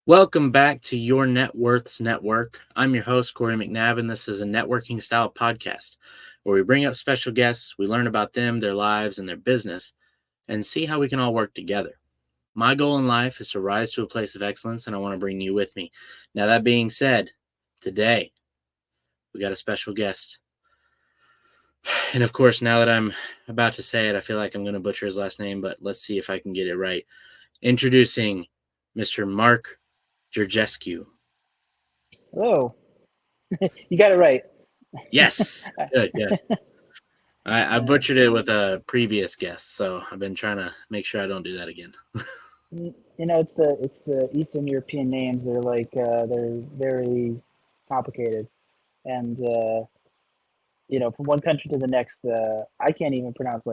Welcome back to your Networth's Network. I'm your host, Corey McNabb, and this is a networking style podcast where we bring up special guests, we learn about them, their lives, and their business, and see how we can all work together. My goal in life is to rise to a place of excellence, and I want to bring you with me. Now, that being said, today we got a special guest. And of course, now that I'm about to say it, I feel like I'm going to butcher his last name, but let's see if I can get it right. Introducing Mr. Mark Jurjescu. Hello. You got it right. Yes. Good. I butchered it with a previous guest, so I've been trying to make sure I don't do that again. It's the Eastern European names. They're they're very complicated, and from one country to the next, I can't even pronounce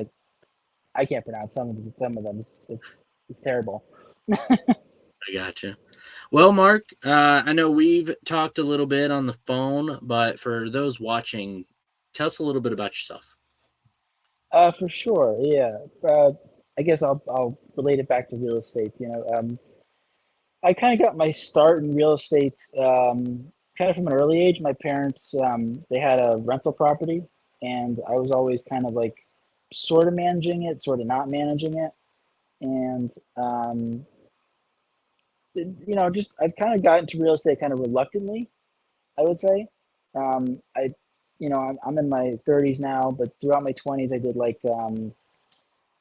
I can't pronounce some of them. It's terrible. I gotcha. Well, Mark, I know we've talked a little bit on the phone, but for those watching, tell us a little bit about yourself. For sure, yeah. I guess I'll relate it back to real estate. I kind of got my start in real estate kind of from an early age. My parents they had a rental property, and I was always kind of sort of managing it, sort of not managing it, and just I've kind of got into real estate kind of reluctantly, I would say. I'm in my 30s now, but throughout my 20s, I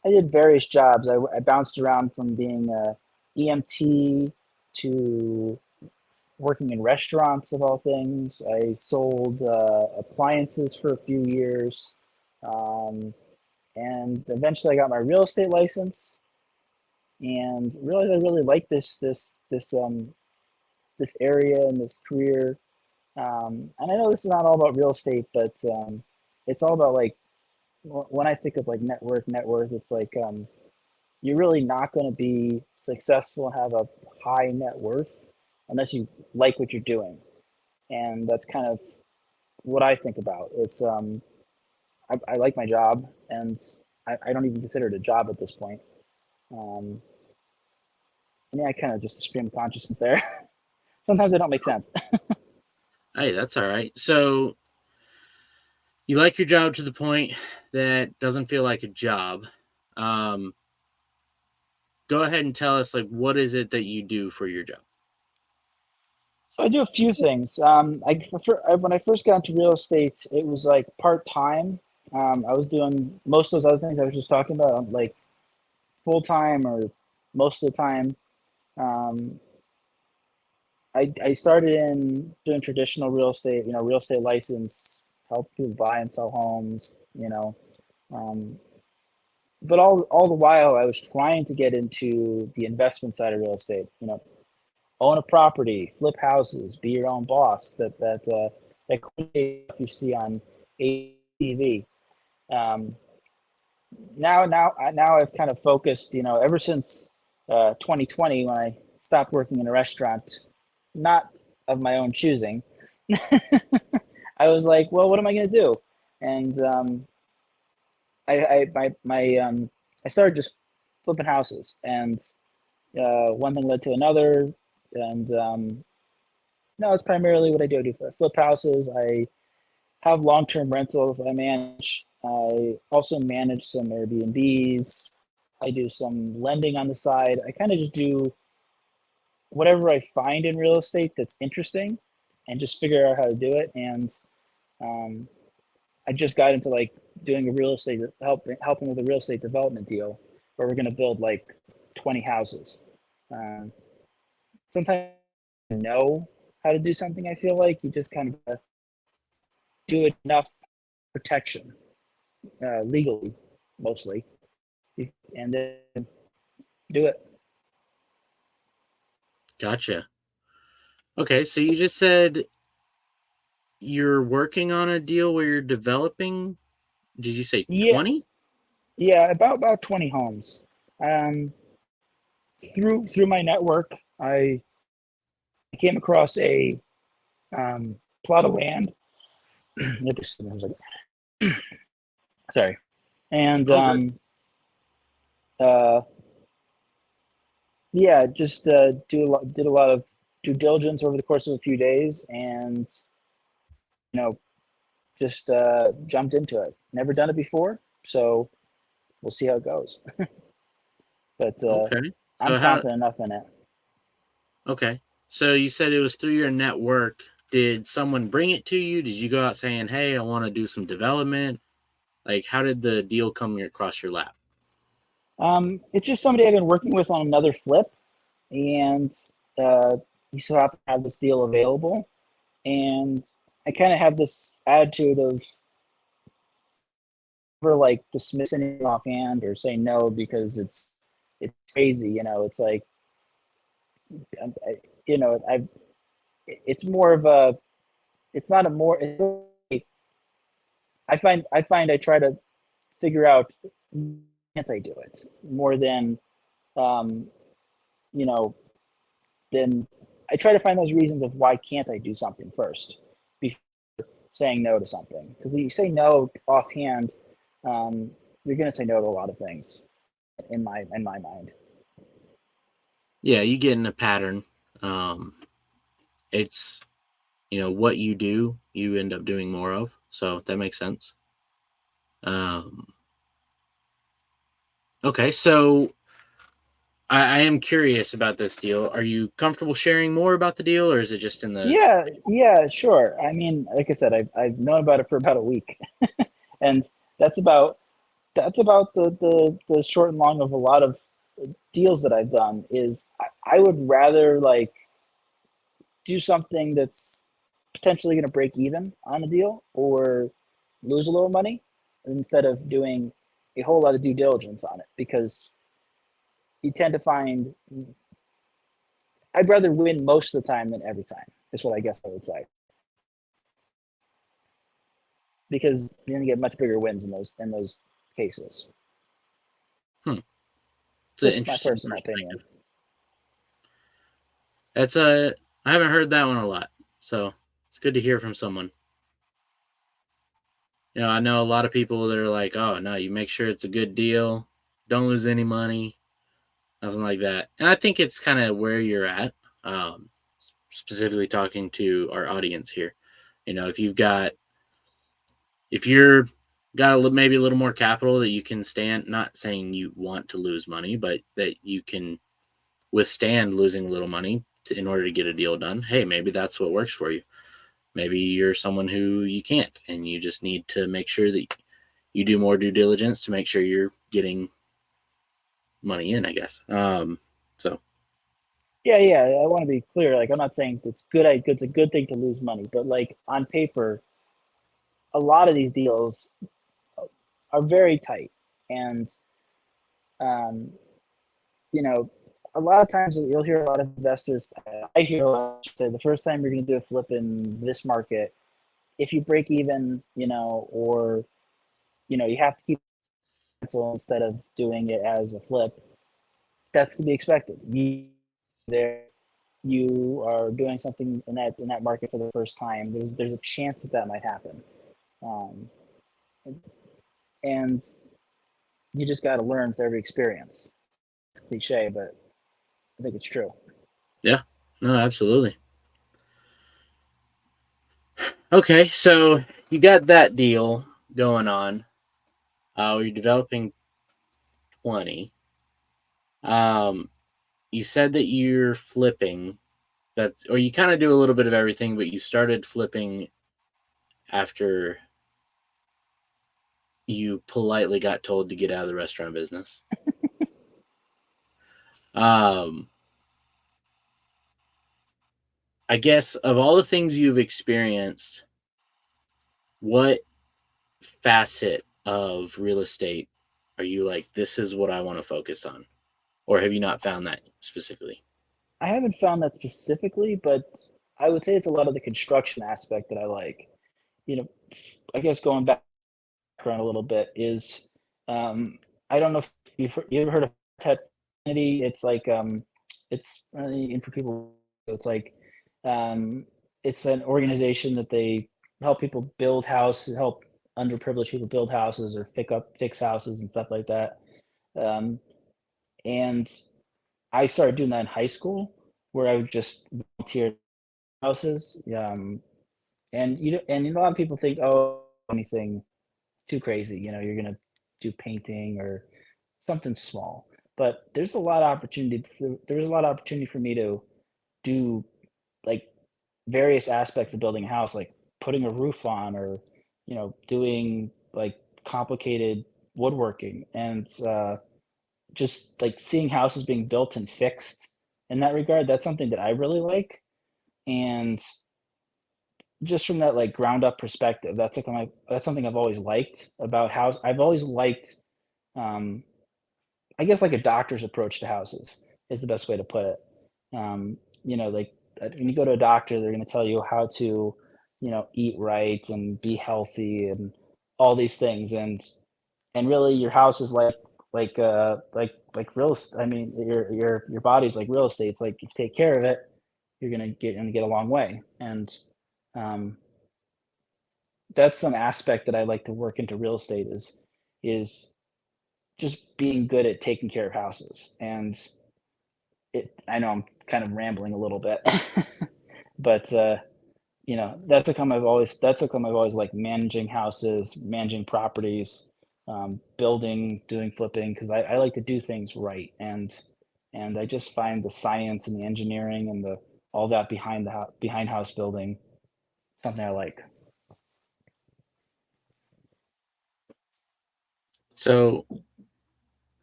did various jobs. I bounced around from being a EMT to working in restaurants of all things. I sold appliances for a few years, and eventually I got my real estate license, and realized I really like this area and this career. And I know this is not all about real estate, but it's all about when I think of net worth, it's you're really not going to be successful and have a high net worth unless you like what you're doing. And that's kind of what I think about. I like my job, and I don't even consider it a job at this point. Um, I kind of just stream of consciousness there. Sometimes they don't make sense. Hey, that's all right. So you like your job to the point that doesn't feel like a job. Go ahead and tell us, what is it that you do for your job? So I do a few things. When I first got into real estate, it was part time. I was doing most of those other things I was just talking about, full time or most of the time. Um, I started in doing traditional real estate, real estate license, help people buy and sell homes, um, but all the while I was trying to get into the investment side of real estate, own a property, flip houses, be your own boss. That cliche stuff you see on ATV. Um, now I've kind of focused, ever since 2020 when I stopped working in a restaurant, not of my own choosing. I was like, well, what am I going to do? And I started just flipping houses, and one thing led to another, and now it's primarily what I do. I do flip houses. I have long-term rentals I manage. I also manage some Airbnbs. I do some lending on the side. I kind of just do whatever I find in real estate that's interesting, and just figure out how to do it. And um, I just got into doing a real estate helping with a real estate development deal where we're going to build 20 houses. Um, Sometimes you know how to do something. I feel like you just kind of do enough protection legally, mostly, and then do it. Gotcha. Okay, so you just said you're working on a deal where you're developing. Did you say Yeah, 20? yeah, about 20 homes. Um, through my network, I came across a plot of land. Sorry, and All good. uh, yeah, just did a lot of due diligence over the course of a few days, and you know, just jumped into it. Never done it before, so we'll see how it goes. But Okay. I'm So how? confident enough in it. Okay. So you said it was through your network. Did someone bring it to you? Did you go out saying, "Hey, I want to do some development"? Like, how did the deal come across your lap? It's just somebody I've been working with on another flip, and he so happened to have this deal available. And I kind of have this attitude of never like dismissing it offhand or saying no because it's crazy. It's like I, I it's more of a it's not a more I try to figure out can't I do it more than um, you know then I try to find those reasons of why can't I do something first before saying no to something. Because if you say no offhand, you're going to say no to a lot of things in my mind. Yeah, you get in a pattern. Um, it's what you do, you end up doing more of. So that makes sense. Um, okay, so I am curious about this deal. Are you comfortable sharing more about the deal, or is it just in the? Yeah, sure. I mean, like I said, I've known about it for about a week, and that's about the short and long of a lot of deals that I've done. Is I would rather like do something that's potentially going to break even on a deal or lose a little money instead of doing a whole lot of due diligence on it because you tend to find I'd rather win most of the time than every time is what I guess I would say because you're going to get much bigger wins in those cases. Hmm, it's an Just my interesting personal opinion. perspective. That's a. I haven't heard that one a lot, so it's good to hear from someone. I know a lot of people that are like, "Oh no, you make sure it's a good deal, don't lose any money, nothing like that." And I think it's kind of where you're at. Um, Specifically talking to our audience here. If you're got maybe a little more capital that you can stand, not saying you want to lose money, but that you can withstand losing a little money in order to get a deal done. Hey, maybe that's what works for you. Maybe you're someone who you can't, and you just need to make sure that you do more due diligence to make sure you're getting money in, I guess. So Yeah. I want to be clear. Like, I'm not saying it's good. It's a good thing to lose money, but like on paper, a lot of these deals are very tight, and um, you know, a lot of times you'll hear a lot of investors. I hear a lot say the first time you're going to do a flip in this market, if you break even, or you have to keep rental instead of doing it as a flip. That's to be expected. You are doing something in that market for the first time. There's a chance that might happen, um, and you just got to learn through every experience. It's cliche, but I think it's true. yeah, no, absolutely. Okay, so you got that deal going on. You're developing 20. Um, you said that you're flipping that, or you kind of do a little bit of everything, but you started flipping after you politely got told to get out of the restaurant business. Um, I guess of all the things you've experienced, what facet of real estate are you like, this is what I want to focus on? Or have you not found that specifically? I haven't found that specifically, but I would say it's a lot of the construction aspect that I like. You know, I guess going back around a little bit is um, I don't know if you ever heard of It's like it's and for people, it's like um, it's an organization that they help people build houses, help underprivileged people build houses or fix houses and stuff like that. Um, and I started doing that in high school, where I would just volunteer houses. And a lot of people think, oh, anything too crazy, you're gonna do painting or something small. But there's a lot of opportunity for me to do like various aspects of building a house, like putting a roof on or, doing like complicated woodworking and just like seeing houses being built and fixed in that regard. That's something that I really like. And just from that like ground up perspective, that's something I've always liked about house. I've always liked um, I guess like a doctor's approach to houses is the best way to put it. Like when you go to a doctor, they're going to tell you how to, eat right and be healthy and all these things. And really, your house is like real. I mean, your body's like real estate. It's like if you take care of it, you're gonna get a long way. And um, that's some aspect that I like to work into real estate is just being good at taking care of houses. And I know I'm kind of rambling a little bit, but that's how come I've always like managing houses, managing properties, doing flipping, because I like to do things right. And I just find the science and the engineering and the all that behind house building something I like. So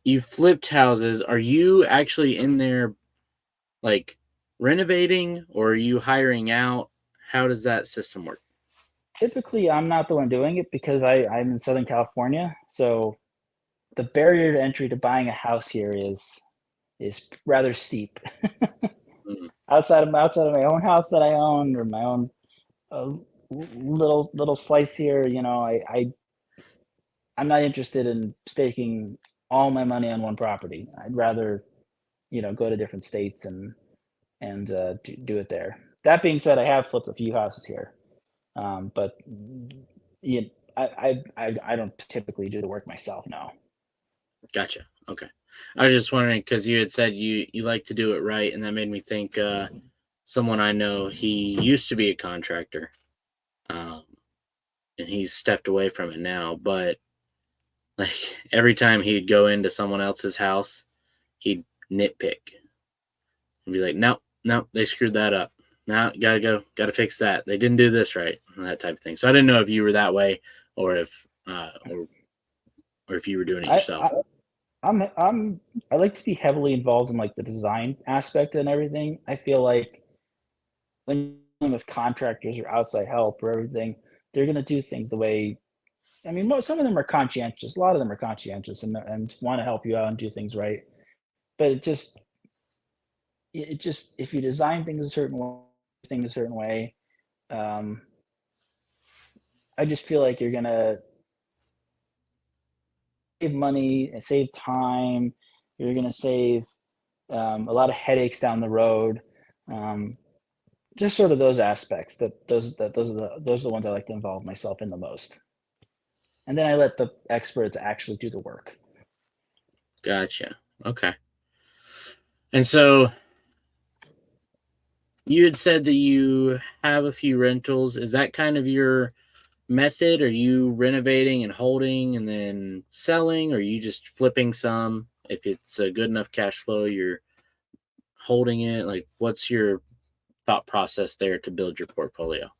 you flipped houses. Are you actually in there like renovating, or are you hiring out? How does that system work? Typically, I'm not the one doing it because I'm in Southern California, so the barrier to entry to buying a house here is rather steep. Mm, Outside of my own house that I own or my own uh, little slice here, I'm not interested in staking all my money on one property. I'd rather go to different states and do it there. That being said, I have flipped a few houses here, but you, I don't typically do the work myself. No. gotcha. Okay. I was just wondering because you had said you like to do it right, and that made me think someone I know. He used to be a contractor, um, and he's stepped away from it now. But like every time he'd go into someone else's house, he'd nitpick and be like, "Nope, nope, they screwed that up. Now gotta fix that. They didn't do this right," and that type of thing. So I didn't know if you were that way, or if or if you were doing it I, I yourself. I like to be heavily involved in like the design aspect and everything. I feel like when with contractors or outside help or everything, they're gonna do things the way. I mean, some of them are conscientious. A lot of them are conscientious and want to help you out and do things right. But it just if you design things a certain way, um, I just feel like you're gonna save money and save time. You're gonna save a lot of headaches down the road. Um, just sort of those aspects those are the ones I like to involve myself in the most. And then I let the experts actually do the work. Gotcha. Okay. And so you had said that you have a few rentals. Is that kind of your method? Are you renovating and holding and then selling? Or are you just flipping some? If it's a good enough cash flow, you're holding it. Like, what's your thought process there to build your portfolio?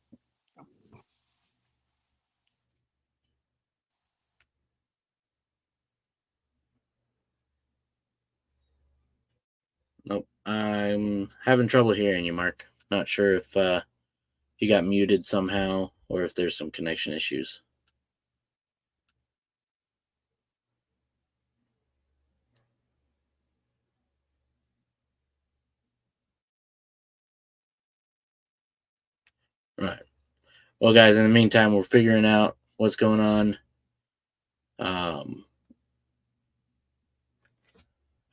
Nope. I'm having trouble hearing you, Mark. Not sure if you got muted somehow or if there's some connection issues. All right. Well, guys, in the meantime, we're figuring out what's going on. Um,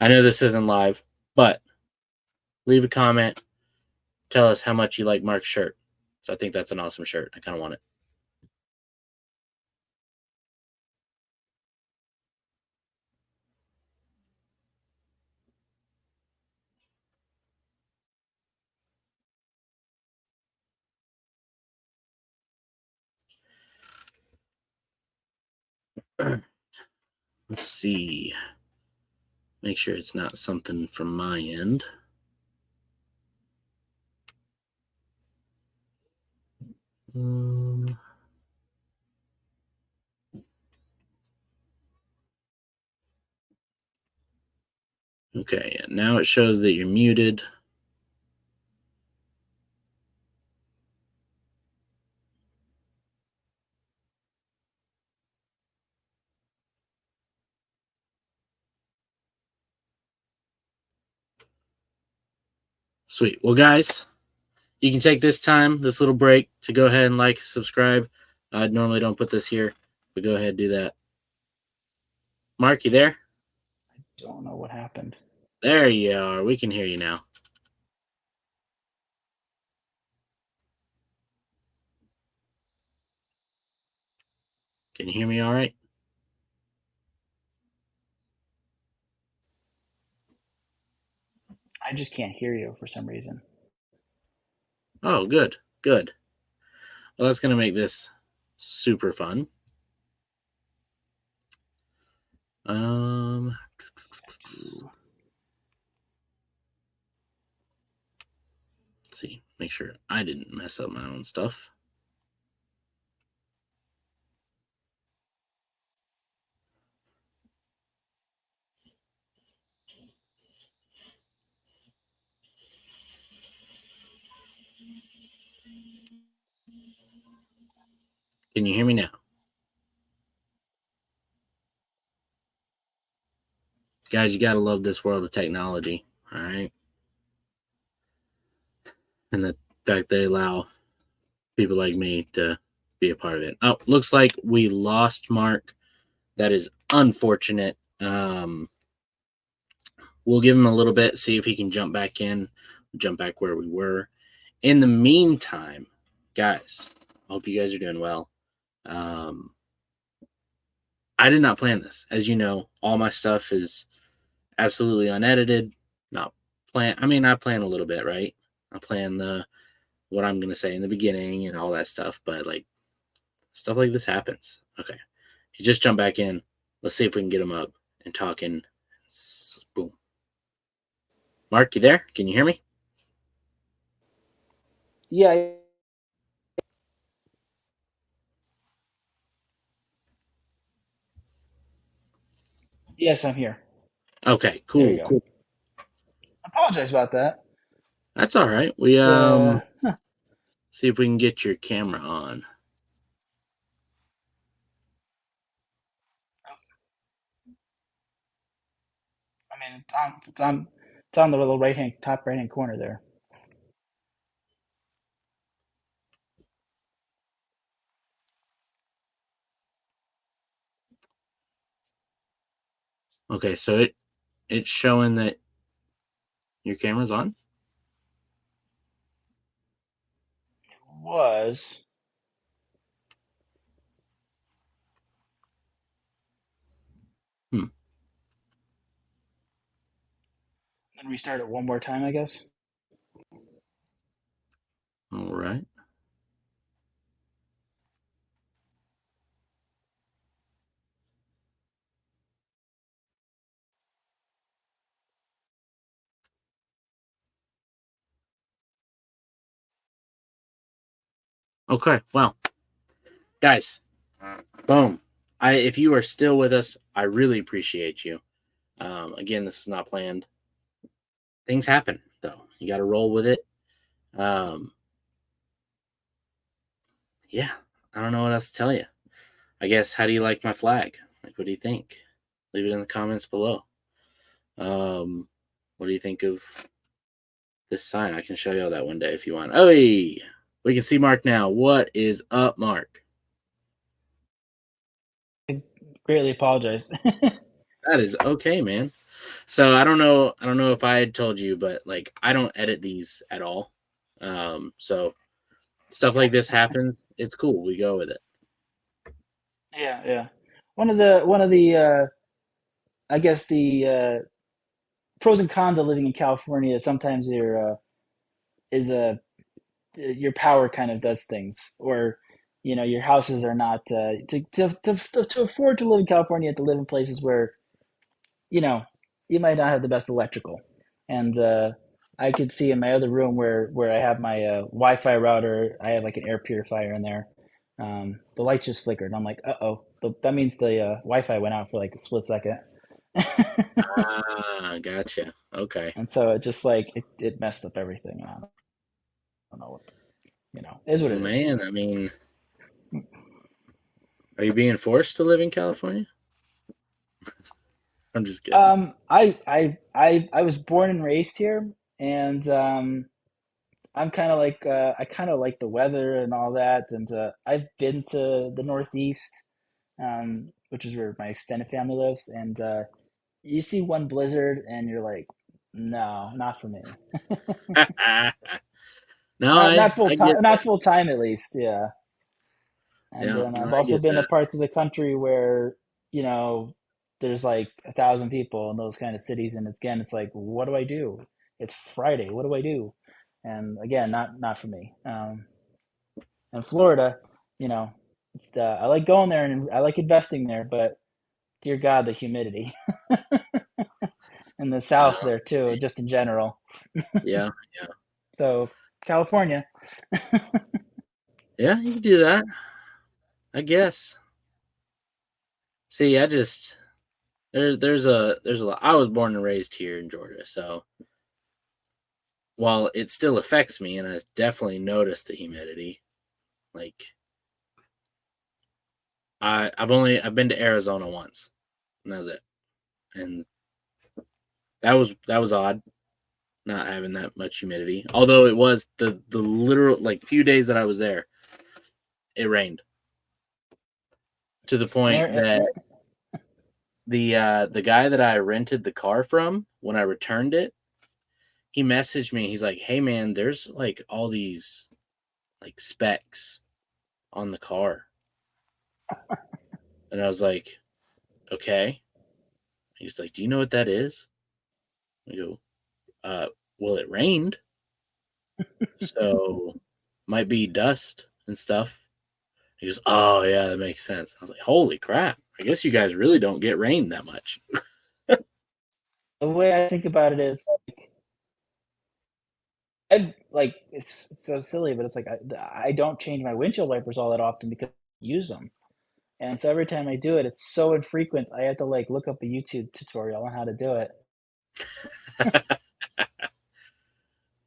I know this isn't live, but leave a comment. Tell us how much you like Mark's shirt. So I think that's an awesome shirt. I kind of want it. Let's see. Make sure it's not something from my end. Okay, now it shows that you're muted. Sweet. Well, guys, you can take this time, this little break, to go ahead and like, subscribe. I normally don't put this here, but go ahead and do that. Mark, you there? I don't know what happened. There you are. We can hear you now. Can you hear me all right? I just can't hear you for some reason. Oh, good. Good. Well, that's going to make this super fun. Let's see. Make sure I didn't mess up my own stuff. Can you hear me now? Guys, you got to love this world of technology, all right? And the fact they allow people like me to be a part of it. Oh, looks like we lost Mark. That is unfortunate. We'll give him a little bit, see if he can jump back in, jump back where we were. In the meantime, guys, I hope you guys are doing well. I did not plan this. As you know, all my stuff is absolutely unedited. Not plan. I mean, I plan a little bit, right? I plan what I'm gonna say in the beginning and all that stuff. But like stuff like this happens. Okay, you just jump back in. Let's see if we can get him up and talking. Boom. Mark, you there? Can you hear me? Yeah. Yes, I'm here. Okay, There you cool, go. cool. I apologize about that. That's all right. We Huh. see if we can get your camera on. I mean, it's on the little top right hand corner there. Okay, so it's showing that your camera's on. Was. Hmm. And restart it one more time, I guess. All right. Okay. Well, guys, boom. If you are still with us, I really appreciate you. Again, this is not planned. Things happen, though. You got to roll with it. Yeah, I don't know what else to tell you. I guess, how do you like my flag? Like, what do you think? Leave it in the comments below. What do you think of this sign? I can show you all that one day if you want. Oh, we can see Mark now. What is up, Mark? I greatly apologize. That is okay, man. So I don't know if I had told you, but like I don't edit these at all. So stuff like this happens. It's cool. We go with it. Yeah, yeah. One of the I guess the pros and cons of living in California is sometimes is a your power kind of does things, or your houses are not to afford to live in California. You have to live in places where you know you might not have the best electrical, and I could see in my other room where I have my Wi-Fi router. I have like an air purifier in there. The lights just flickered. I'm like, uh-oh, that means the Wi-Fi went out for like a split second. Ah, gotcha. Okay. And so it just like it messed up everything. And I don't know what, is what Well, it is. man, I mean, are you being forced to live in California? I'm just kidding. I was born and raised here, and I'm kind of like I kind of like the weather and all that, and I've been to the Northeast, which is where my extended family lives, and you see one blizzard, and you're like, no, not for me. No, Not full I time, get that. not full time at least, yeah. And Yeah, then no, I've I also get been to that. parts of the country where, you know, there's like 1,000 people in those kind of cities, and again, it's like, what do I do? It's Friday. What do I do? And again, not for me. And Florida, you know, I like going there and I like investing there, but dear God, the humidity and the South Oh, there too, just in general. yeah, yeah, So California, yeah. You can do that, I guess. See, I just there's a lot. I was born and raised here in Georgia, so while it still affects me, and I definitely notice the humidity. Like I've been to Arizona once, and that's it. And that was odd, not having that much humidity. Although it was the literal like few days that I was there, it rained to the and point that the guy that I rented the car from when I returned it, he messaged me. He's like, "Hey man, there's like all these like specks on the car," and I was like, "Okay." He's like, "Do you know what that is?" I go, "Uh, well, it rained, so might be dust and stuff." He goes, "Oh yeah, that makes sense." I was like, "Holy crap! I guess you guys really don't get rain that much." the way I think about it is, I like it's so silly, but it's like I don't change my windshield wipers all that often because I use them. And so every time I do it, it's so infrequent. I have to like look up a YouTube tutorial on how to do it.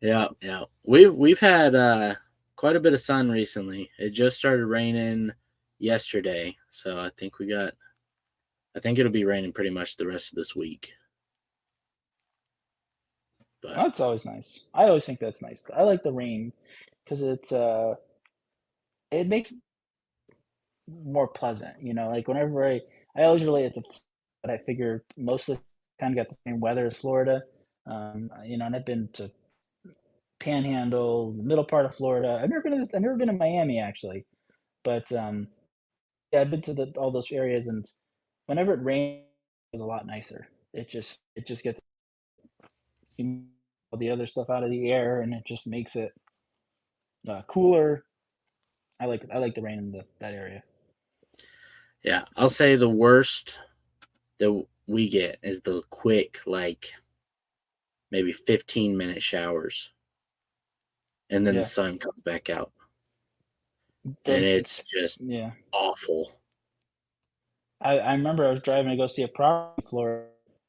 Yeah, yeah. We've had quite a bit of sun recently. It just started raining yesterday, so I think it'll be raining pretty much the rest of this week. But That's always nice. I always think that's nice. I like the rain because it makes it more pleasant. Like whenever I always relate it to, but I figure most of the kind of got the same weather as Florida. And I've been to Panhandle, the middle part of Florida. I've never been to Miami actually, but yeah, I've been to all those areas, and whenever it rains, it's a lot nicer. It just gets all the other stuff out of the air, and it just makes it cooler. I like the rain in that area. yeah, I'll say the worst that we get is the quick like maybe 15-minute showers, and then the Yeah, sun comes back out, and the it's it's just yeah. awful. I remember I was driving to go see a property in Florida,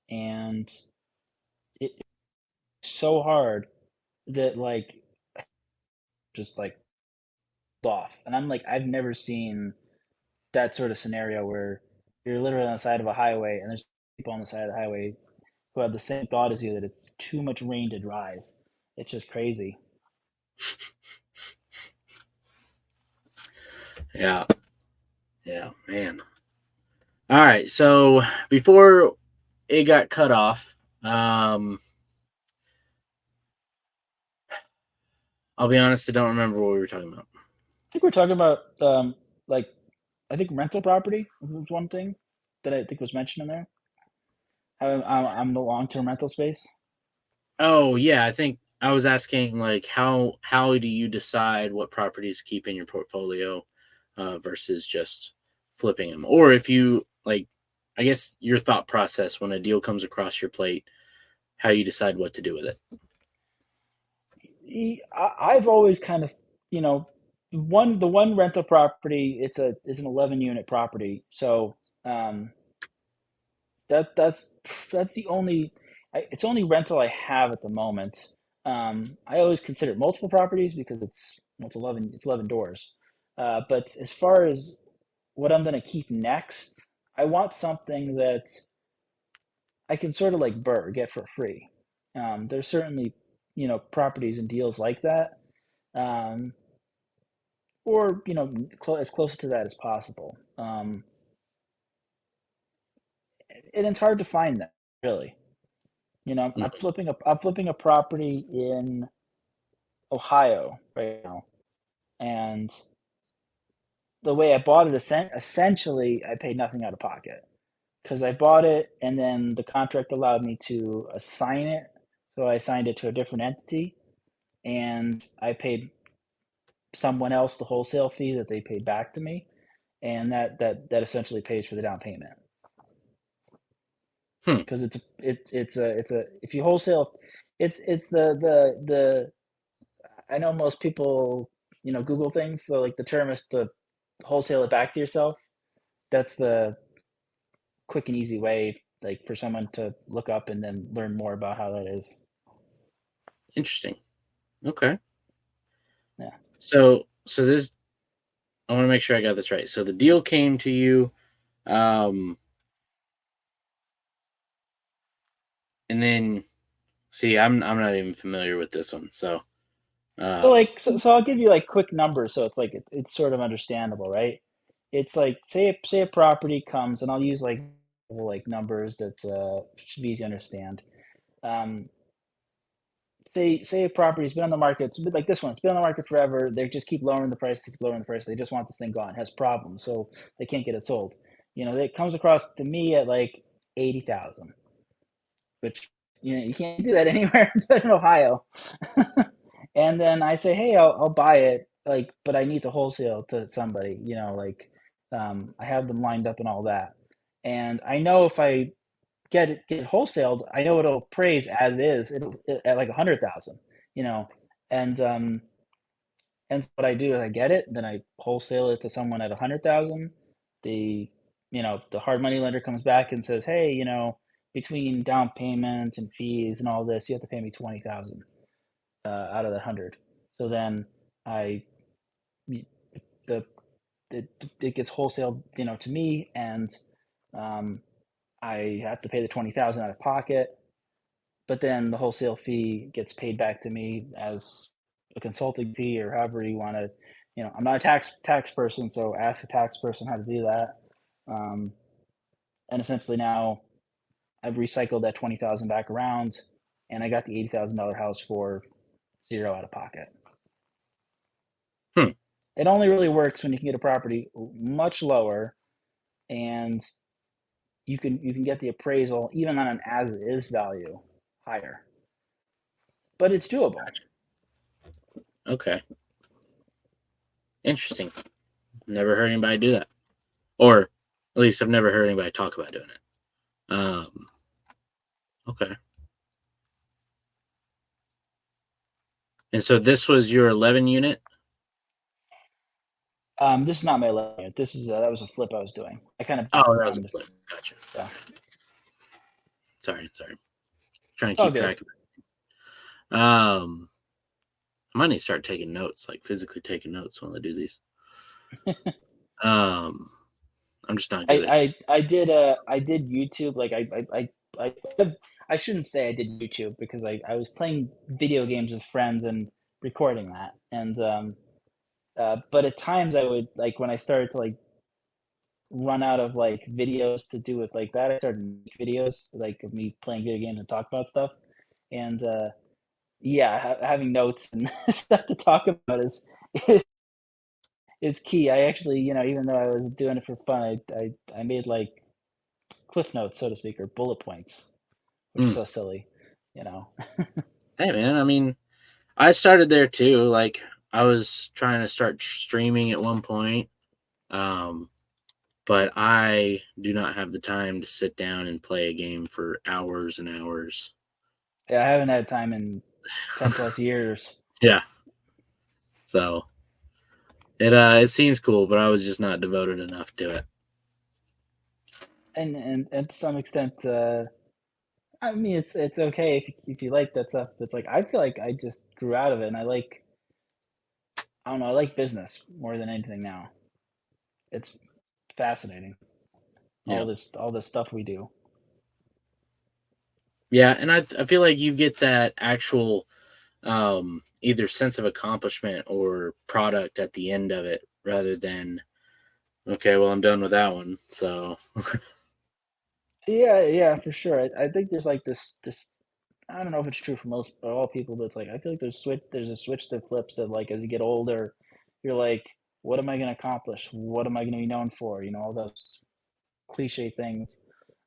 and it's so hard that like just like off, and I'm like I've never seen that sort of scenario where you're literally on the side of a highway and there's people on the side of the highway who have the same thought as you that it's too much rain to drive. It's just crazy. Yeah, man. All right, so before it got cut off, Um, I'll be honest, I don't remember what we were talking about. I think we're talking about like I think rental property was one thing that I think was mentioned in there. I'm the long-term rental space. Oh yeah, I think I was asking like how do you decide what properties to keep in your portfolio versus just flipping them, or if you like, I guess your thought process when a deal comes across your plate, how you decide what to do with it. I've always kind of, you know, the one rental property, it's an 11 unit property. So, um, that's the only it's only rental I have at the moment. I always consider multiple properties because it's 11 doors. But as far as what I'm going to keep next, I want something that I can sort of like get for free. There's certainly, properties and deals like that. Um, or as close to that as possible. And it's hard to find that, really. Mhm. I'm flipping a property in Ohio right now, and the way I bought it, essentially, I paid nothing out of pocket because I bought it, and then the contract allowed me to assign it, so I assigned it to a different entity, and I paid someone else the wholesale fee that they paid back to me, and that essentially pays for the down payment. Hmm. Because it's a if you wholesale, it's the I know most people Google things, so like the term is to wholesale it back to yourself. That's the quick and easy way, like for someone to look up and then learn more about how that is. Interesting. Okay. Yeah. So this, I want to make sure I got this right. So the deal came to you, um, and then see, I'm not even familiar with this one. So So um, like so I'll give you like quick numbers so it's like it's sort of understandable, right? It's like say a property comes and I'll use like numbers that should be easy to understand. Um, say a property's been on the market, it's a bit like this one, it's been on the market forever. They just keep lowering the price, keep lowering the price. They just want this thing gone. It has problems, so they can't get it sold. It comes across to me at like 80,000, which you can't do that anywhere but in Ohio. And then I say, hey, I'll buy it, like, but I need the wholesale to somebody. I have them lined up and all that. And I know if I get it wholesaled, I know it'll appraise as is at like 100,000, you know, and and so what I do is I get it, then I wholesale it to someone at 100,000. The the hard money lender comes back and says, hey, between down payment and fees and all this, you have to pay me 20,000 out of the 100. So then I the it gets wholesaled, to me, and um, I have to pay the 20,000 out of pocket. But then the wholesale fee gets paid back to me as a consulting fee or however you want to. I'm not a tax person, so ask a tax person how to do that. Um, and essentially now I've recycled that 20,000 back around, and I got the $80,000 house for zero out of pocket. hmm, It only really works when you can get a property much lower, and you can get the appraisal even on an as is value higher. But it's doable. okay, interesting. Never heard anybody do that, or at least I've never heard anybody talk about doing it. Okay. And so this was your 11 unit. This is not my limit. This is that was a flip I was doing. I kind of bounced Oh, that was a around. flip. Gotcha. Yeah, Sorry. Trying to it's all keep good. track of it. I might need to start taking notes, like physically taking notes when I do these. Um, I'm just not good at. I did YouTube. Like I shouldn't say I did YouTube because I was playing video games with friends and recording that. And but at times I would like when I started to like run out of like videos to do with like that, I started making videos like of me playing video games and talk about stuff. And yeah, having notes and stuff to talk about is is key. I actually, even though I was doing it for fun, I made like cliff notes, so to speak, or bullet points, which is Mm. so silly, you know. Hey, man. I mean, I started there too. Like, I was trying to start streaming at one point, um, but I do not have the time to sit down and play a game for hours and hours. Yeah, I haven't had time in 10 plus years. Yeah. So it seems cool, but I was just not devoted enough to it. And to some extent, I mean, it's okay if you like that stuff. It's like I feel like I just grew out of it, and I don't know, I like business more than anything now. It's fascinating. Yeah. All this stuff we do. Yeah, and I feel like you get that actual either sense of accomplishment or product at the end of it rather than okay, well I'm done with that one. So Yeah, yeah, for sure. I think there's like this. I don't know if it's true for most or all people, but it's like I feel like there's a switch that flips that like as you get older, you're like, what am I going to accomplish? What am I going to be known for? You know, all those cliche things,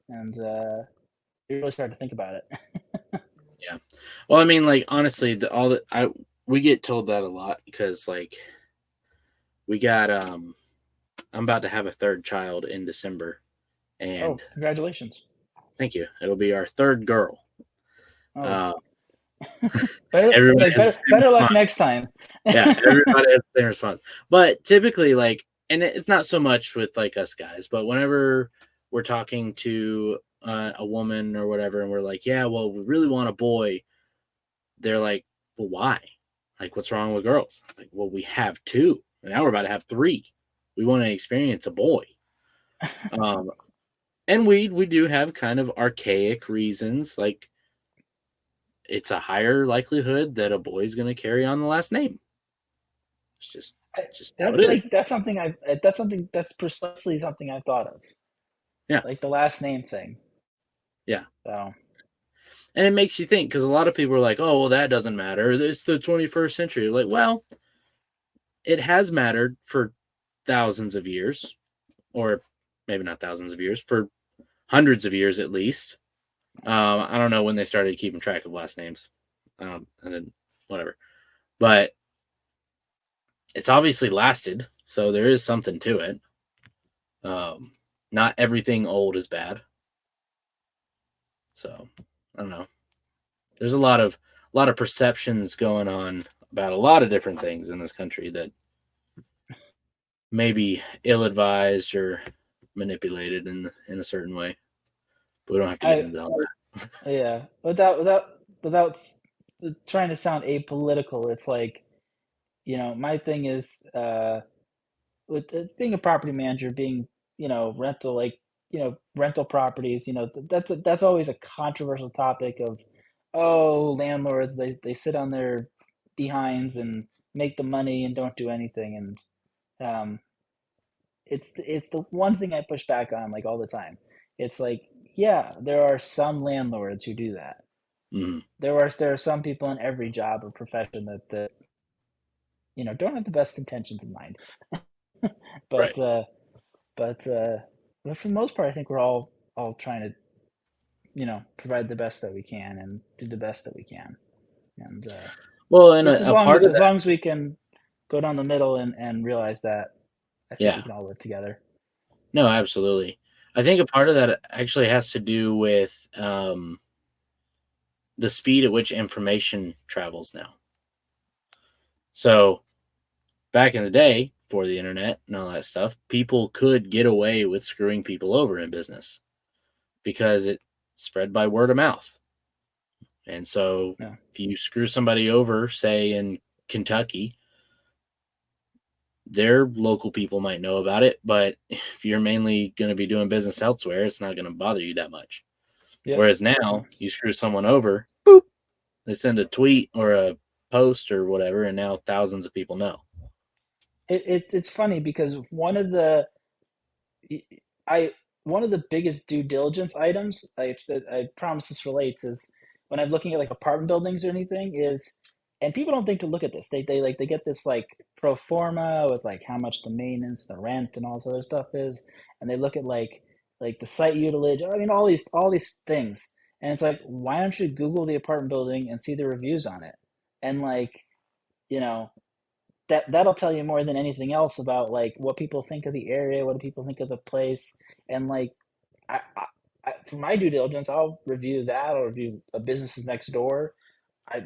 and you really start to think about it. yeah. Well, I mean, like honestly, all that I we get told that a lot because like we got I'm about to have a third child in December, Oh, and congratulations! thank you. It'll be our third girl. Oh, Uh, better everybody like has the same better luck response. next time. Yeah, everybody has the same response. But typically, like, and it's not so much with like us guys, but whenever we're talking to a woman or whatever, and we're like, yeah, well, we really want a boy, they're like, well, why? Like, what's wrong with girls? Like, well, we have two, and now we're about to have three. We want to experience a boy. Um, and we do have kind of archaic reasons, like it's a higher likelihood that a boy's going to carry on the last name. It's just how it That's is. like that's precisely something I thought of, Yeah, like the last name thing. yeah. So And it makes you think because a lot of people are like, oh, well, that doesn't matter. It's the 21st century. Like, well, it has mattered for thousands of years, or maybe not thousands of years, for hundreds of years at least. I don't know when they started keeping track of last names. I didn't, whatever. But it's obviously lasted, so there is something to it. Not everything old is bad. So I don't know. There's a lot of perceptions going on about a lot of different things in this country that may be ill-advised or manipulated in a certain way. But we don't have to get I into all that. yeah, without trying to sound apolitical, it's like, my thing is, with being a property manager, being, rental, like, rental properties, that's always a controversial topic of, oh, landlords, they sit on their behinds and make the money and don't do anything. And it's the one thing I push back on like all the time. It's like, yeah, there are some landlords who do that. Mhm. There are some people in every job or profession that don't have the best intentions in mind. Right. But but uh, but for the most part, I think we're all trying to provide the best that we can and do the best that we can. And Well, and just a part of as that, long as we can go down the middle and realize that, I think we yeah, can all live together. no, absolutely. I think a part of that actually has to do with the speed at which information travels now. So back in the day, before the internet and all that stuff, people could get away with screwing people over in business because it spread by word of mouth. And so Yeah. if you screw somebody over, say in Kentucky, their local people might know about it, but if you're mainly going to be doing business elsewhere, it's not going to bother you that much. Yep. Whereas Yeah. now, you screw someone over, boop, they send a tweet or a post or whatever, and now thousands of people know. It's funny because one of the I one of the biggest due diligence items I promise this relates is when I'm looking at like apartment buildings or anything is, and people don't think to look at this. They get this like pro forma with like how much the maintenance, the rent, and all this other stuff is, and they look at like the site utilage. I mean all these things, and it's like why don't you Google the apartment building and see the reviews on it, and like you know that'll tell you more than anything else about like what people think of the area, what do people think of the place, and like for my due diligence, I'll review that. I'll review a business's next door. I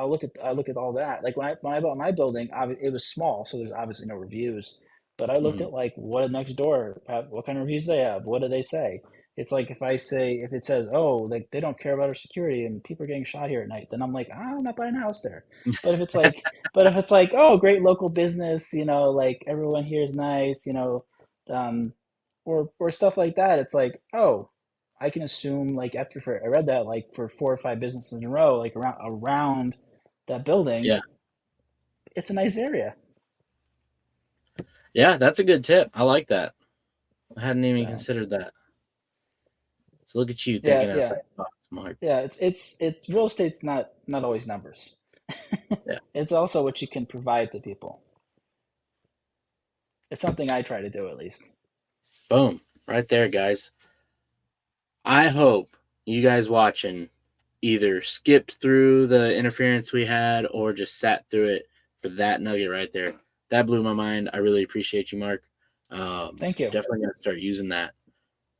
look at all that. Like when I bought my building, it was small, so there's obviously no reviews. But I looked Mhm. at like what next door, what kind of reviews they have, what do they say. It's like if it says, oh, like they don't care about our security and people are getting shot here at night, then I'm like, I'm not buying a house there. But if it's like, oh, great local business, like everyone here is nice, um, or stuff like that, it's like, oh, I can assume like I read that like for 4 or 5 businesses in a row, like around that building, Yeah. it's a nice area. Yeah, that's a good tip. I like that. I hadn't even So considered that. So look at you yeah, thinking yeah, outside the box, Mark. yeah. It's real estate's not always numbers. Yeah. It's also what you can provide to people. It's something I try to do at least. Boom. Right there, guys. I hope you guys watching either skipped through the interference we had or just sat through it for that nugget right there. That blew my mind. I really appreciate you, Mark. Thank you. Definitely going to start using that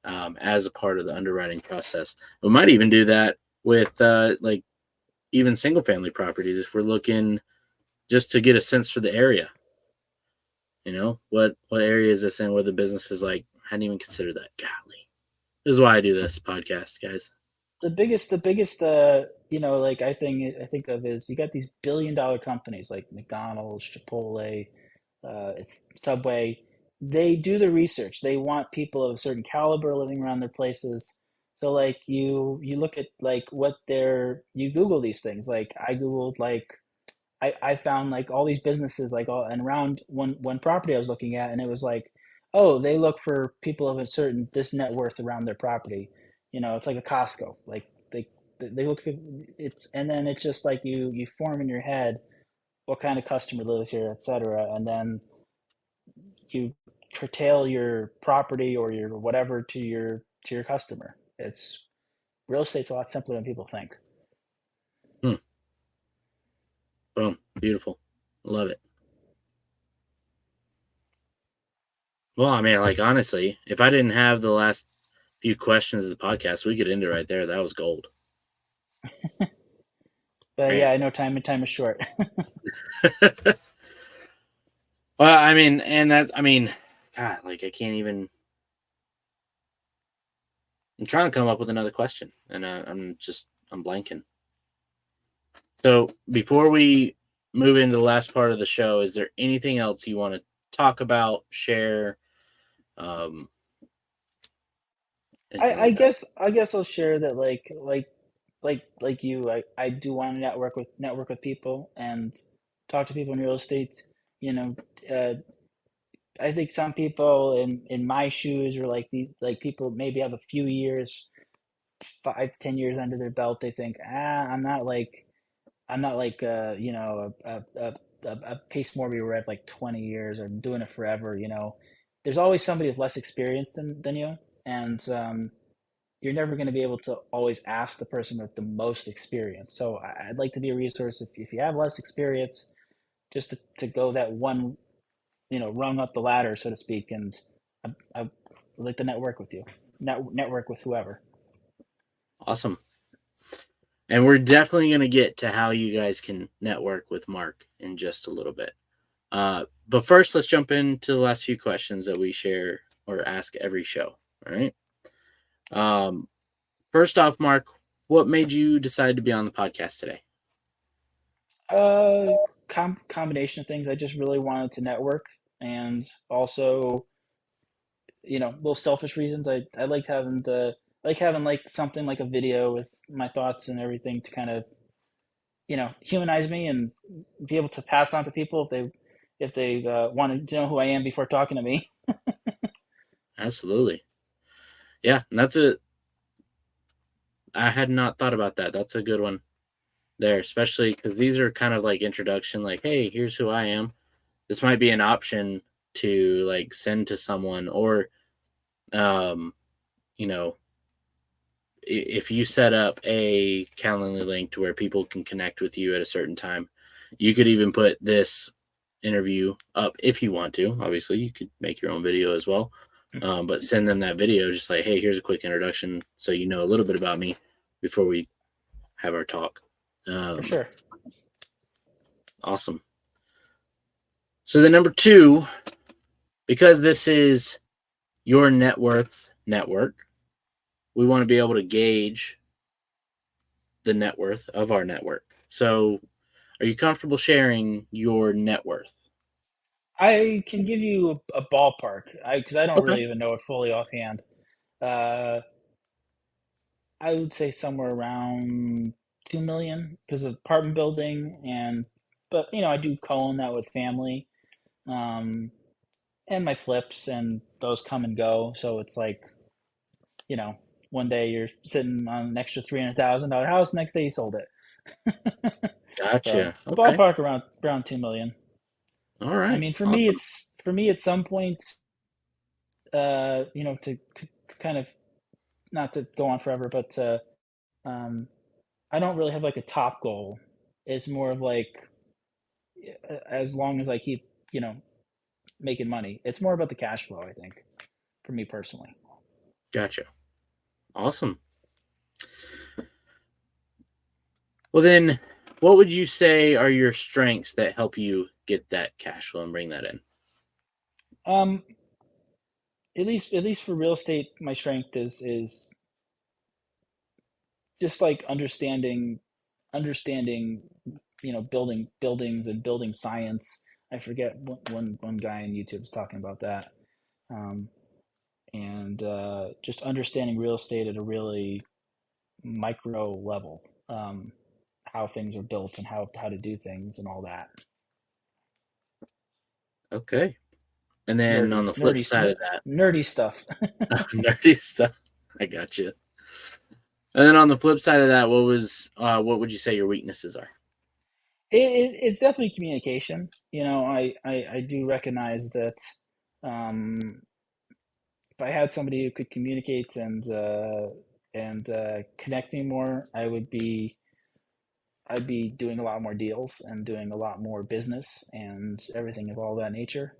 as a part of the underwriting process. We might even do that with like even single family properties if we're looking just to get a sense for the area. What area is this in where the business is like, I hadn't even considered that. Golly. This is why I do this podcast, guys. The biggest like I think of is you got these billion-dollar companies like McDonald's, Chipotle, it's Subway. They do the research. They want people of a certain caliber living around their places. So like you look at like you Google these things. Like I Googled like I found like all these businesses like all and around one property I was looking at, and it was like, oh, they look for people of a certain this net worth around their property. It's like a Costco. Like they look for it's and then it's just like you form in your head what kind of customer lives here, et cetera, and then you curtail your property or your whatever to your customer. It's real estate's a lot simpler than people think. Hmm. Boom. Beautiful. Love it. Well, I mean, like, honestly, if I didn't have the last few questions of the podcast, we could end it right there. That was gold. But Man. yeah, I know time is short. Well, I mean, God, like, I can't even. I'm trying to come up with another question, and I'm blanking. So before we move into the last part of the show, is there anything else you want to talk about, share, um, I, anything I like that? guess I guess I'll share that like you I do want to network with people and talk to people in real estate. You know, uh, I think some people in my shoes are like people maybe have a few years, 5 to 10 years under their belt. They think I'm not like a Pace Morby where I have like 20 years or I'm doing it forever. There's always somebody with less experience than you, and you're never going to be able to always ask the person with the most experience. So I'd like to be a resource if you have less experience, just to go that one, rung up the ladder, so to speak. And I would like to network with you, network with whoever. Awesome. And we're definitely going to get to how you guys can network with Mark in just a little bit. But first, let's jump into the last few questions that we share or ask every show. All right. Um, First off, Mark, what made you decide to be on the podcast today? Uh, combination of things. I just really wanted to network, and also, little selfish reasons. I like having like something like a video with my thoughts and everything to kind of humanize me and be able to pass on to people if they want to know who I am before talking to me. Absolutely. Yeah, and that's a. I had not thought about that. That's a good one there, especially because these are kind of like introduction. Like, hey, here's who I am. This might be an option to like send to someone, or um, you know, if you set up a Calendly link to where people can connect with you at a certain time, you could even put this interview up if you want to. Obviously, you could make your own video as well, but send them that video just like, hey, here's a quick introduction so you know a little bit about me before we have our talk. For Um, sure. awesome. So the number two, because this is your net worth network, we want to be able to gauge the net worth of our network. So are you comfortable sharing your net worth? I can give you a ballpark because I don't Okay. really even know it fully offhand. Uh, I would say somewhere around 2 million because of apartment building but I do co-own that with family, um, and my flips and those come and go. So it's like you know, one day you're sitting on an extra $300,000 house, next day you sold it. So Gotcha. Okay. ballpark around 2 million. All I right. mean, Awesome. for me at some point, to kind of not to go on forever, but um, I don't really have like a top goal. It's more of like as long as I keep making money. It's more about the cash flow, I think, for me personally. Gotcha. Awesome. Well, then, what would you say are your strengths that help you get that cash flow and bring that in? Um, at least for real estate, my strength is just like understanding building buildings and building science. I forget one guy on YouTube is talking about that, um, and just understanding real estate at a really micro level, how things are built and how to do things and all that. Okay. And then on nerdy the flip nerdy side of that, nerdy stuff. nerdy stuff. I got you. And then on the flip side of that, what would you say your weaknesses are? It's definitely communication. I do recognize that, um, if I had somebody who could communicate and connect me more, I'd be doing a lot more deals and doing a lot more business and everything of all that nature.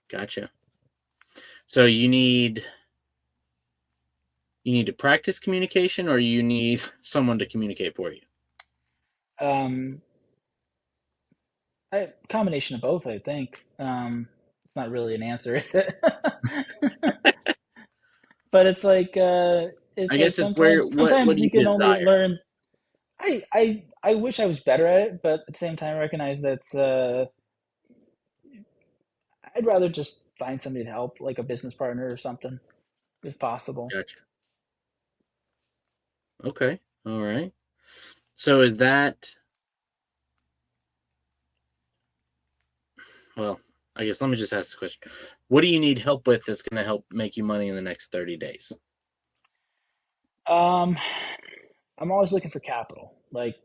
Gotcha. So you need to practice communication, or you need someone to communicate for you. Um, Combination of both, I think. It's not really an answer, is it? But it's I like guess it's where what sometimes do you you can only desire? learn. I wish I was better at it, but at the same time, I recognize that I'd rather just find somebody to help, like a business partner or something, if possible. Gotcha. Okay. All right. So is that well, I guess let me just ask the question. What do you need help with that's going to help make you money in the next 30 days? Um, I'm always looking for capital. Like,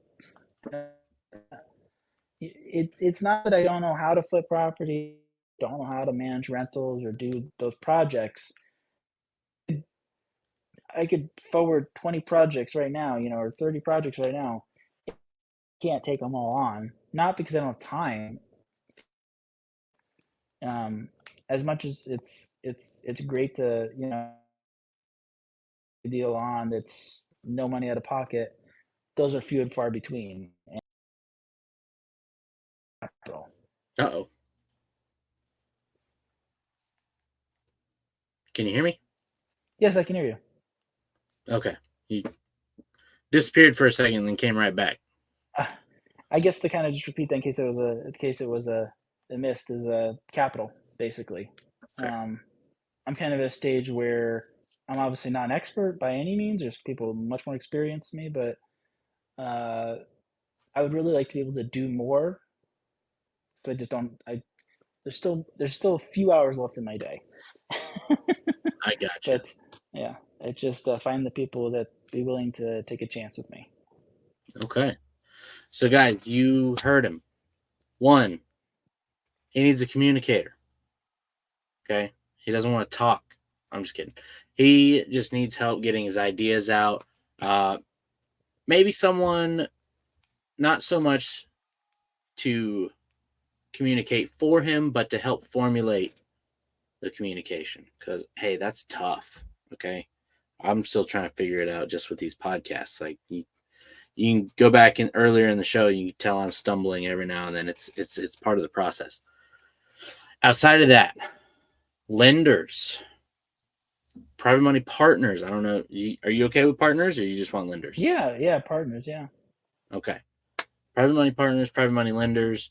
it's not that I don't know how to flip property, don't know how to manage rentals or do those projects. I could forward 20 projects right now, or 30 projects right now. Can't take them all on, not because I don't have time. Um, as much as it's great to deal on that's no money out of pocket. Those are few and far between. And so, Uh-oh. Can you hear me? yes, I can hear you. Okay. You disappeared for a second and then came right back. Uh, I guess to kind of just repeat that in case it was a missed is a capital basically. Okay. Um, I'm kind of at a stage where I'm obviously not an expert by any means. There's people much more experienced than me, but uh, I would really like to be able to do more. So I just don't. I there's still a few hours left in my day. I gotcha. But yeah, it's just find the people that be willing to take a chance with me. Okay. So, guys, you heard him. One, he needs a communicator. Okay. He doesn't want to talk. I'm just kidding. He just needs help getting his ideas out. Maybe someone not so much to communicate for him, but to help formulate the communication. Because, hey, that's tough. Okay. I'm still trying to figure it out just with these podcasts. Like, you can go back in earlier in the show, you can tell I'm stumbling every now and then. It's part of the process. Outside of that, lenders, private money partners. I don't know. Are you okay with partners, or you just want lenders? Yeah, partners. Yeah. Okay. Private money partners, private money lenders.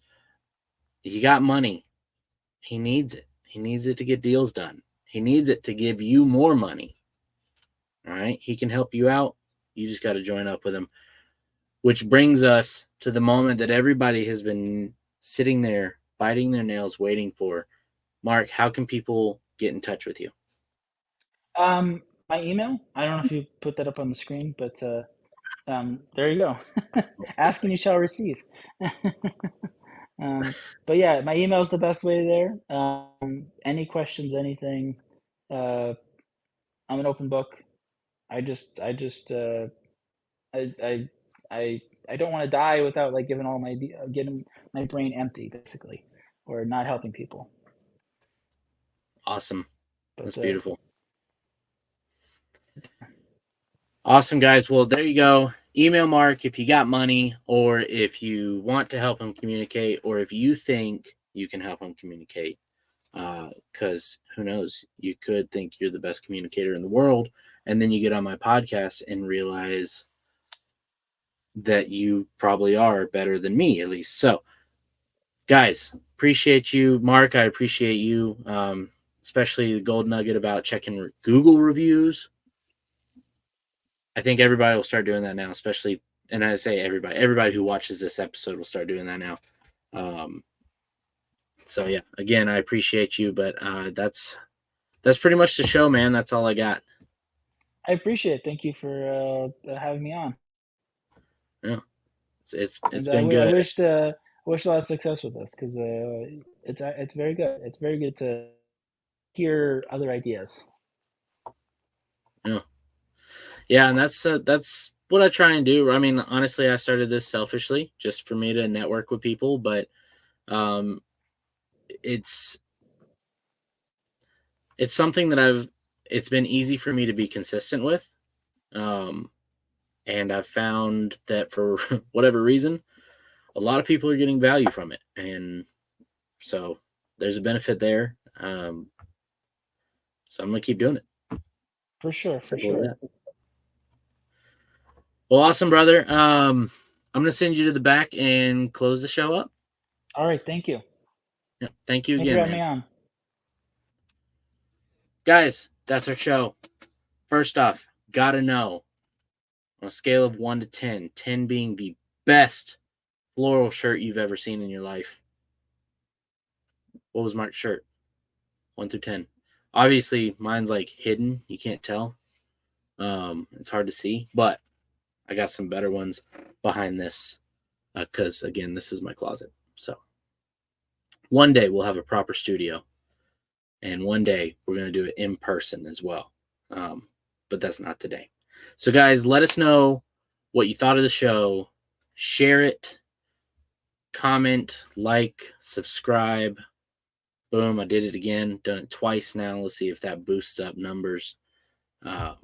He got money. He needs it. He needs it to get deals done. He needs it to give you more money. All right. He can help you out. You just got to join up with him. Which brings us to the moment that everybody has been sitting there, biting their nails, waiting for. Mark, how can people get in touch with you? My email. I don't know if you put that up on the screen, but there you go. Ask and you shall receive. But yeah, my email is the best way there. Any questions, anything. I'm an open book. I just, I, I don't want to die without like getting my brain empty, basically, or not helping people. Awesome. But That's beautiful. Awesome, guys. Well, there you go. Email Mark if you got money, or if you want to help him communicate, or if you think you can help him communicate. Because who knows? You could think you're the best communicator in the world, and then you get on my podcast and realize that you probably are better than me, at least. So, guys, appreciate you. Mark, I appreciate you, especially the gold nugget about checking Google reviews. I think everybody will start doing that now, especially, and I say everybody who watches this episode will start doing that now. So yeah, again, I appreciate you, but that's pretty much the show, man. That's all I got. I appreciate it. Thank you for having me on. Yeah, it's And been I good. wish a lot of success with this because it's very good. It's very good to hear other ideas. Yeah, yeah, and that's what I try and do. I mean, honestly, I started this selfishly, just for me to network with people, but um, it's something that it's been easy for me to be consistent with. And I've found that for whatever reason, a lot of people are getting value from it. And so there's a benefit there. So I'm going to keep doing it. For sure. Well, awesome, brother. I'm going to send you to the back and close the show up. All right. Thank you. Yeah, thank you Thank again, you for having me man. on. Guys, that's our show. First off, gotta know on a scale of 1 to 10, 10 being the best floral shirt you've ever seen in your life. What was Mark's shirt? 1 through 10. Obviously, mine's like hidden. You can't tell. It's hard to see, but I got some better ones behind this because, again, this is my closet. So one day we'll have a proper studio, and one day we're going to do it in person as well. But that's not today. So, guys, let us know what you thought of the show. Share it, comment, like, subscribe. Boom, I did it again. Done it twice now. Let's see if that boosts up numbers. No,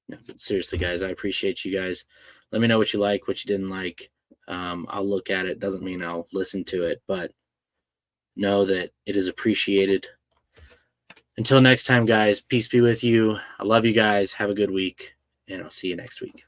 but seriously, guys, I appreciate you guys. Let me know what you like, what you didn't like. I'll look at it. Doesn't mean I'll listen to it, but know that it is appreciated. Until next time, guys, peace be with you. I love you guys. Have a good week, and I'll see you next week.